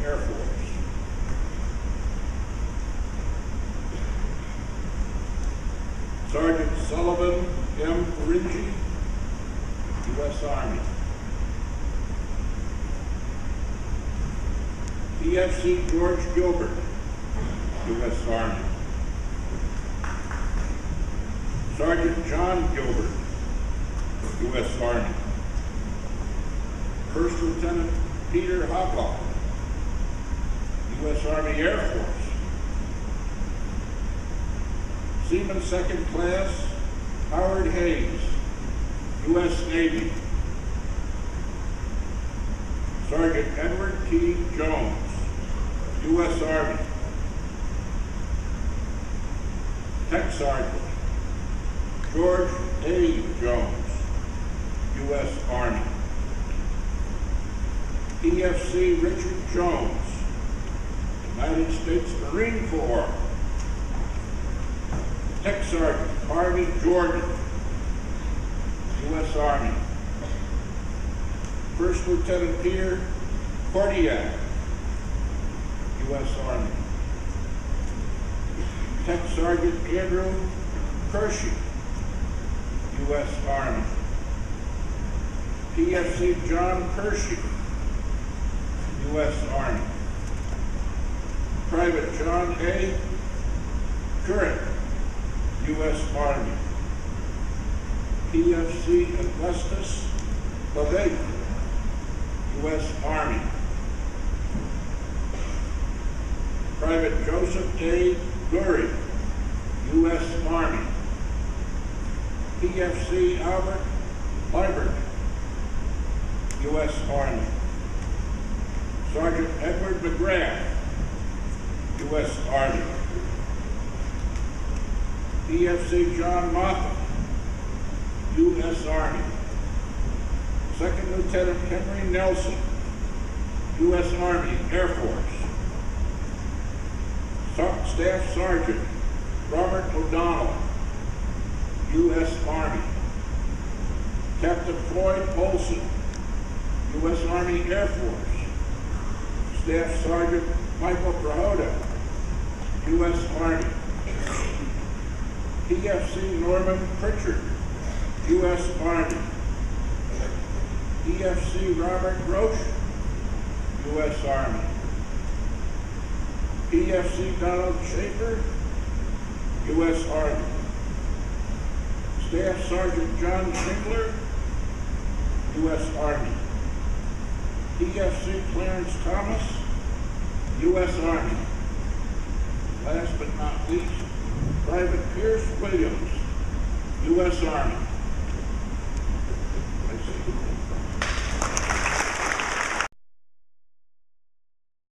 Air Force. Sergeant Sullivan M. Faringi, U.S. Army. EFC George Gilbert, U.S. Army. Sergeant John Gilbert, U.S. Army. First Lieutenant Peter Hoplock, U.S. Army Air Force. Seaman Second Class Howard Hayes, U.S. Navy. Sergeant Edward T. Jones, U.S. Army. Tech Sergeant George A. Jones, U.S. Army. EFC Richard Jones, United States Marine Corps. Tech Sergeant Harvey Jordan, U.S. Army. First Lieutenant Peter Forgacs, U.S. Army. Tech Sergeant Andrew Hershey, U.S. Army. PFC John Hershey, U.S. Army. Private John A. Curran, U.S. Army. PFC Augustus LeVay, U.S. Army. Private Joseph A. Lurie, U.S. Army. PFC Albert Liebert, U.S. Army. Sergeant Edward McGrath, U.S. Army. EFC John Moffett, U.S. Army. Second Lieutenant Henry Nelson, U.S. Army Air Force. Staff Sergeant Robert O'Donnell, U.S. Army. Captain Floyd Olson, U.S. Army Air Force. Staff Sergeant Michael Grahota, U.S. Army. PFC Norman Pritchard, U.S. Army. EFC Robert Roche, U.S. Army. PFC Donald Schaefer, U.S. Army. Staff Sergeant John Schindler, U.S. Army. PFC Clarence Thomas, U.S. Army. Last but not least, Private Pierce Williams, U.S. Army.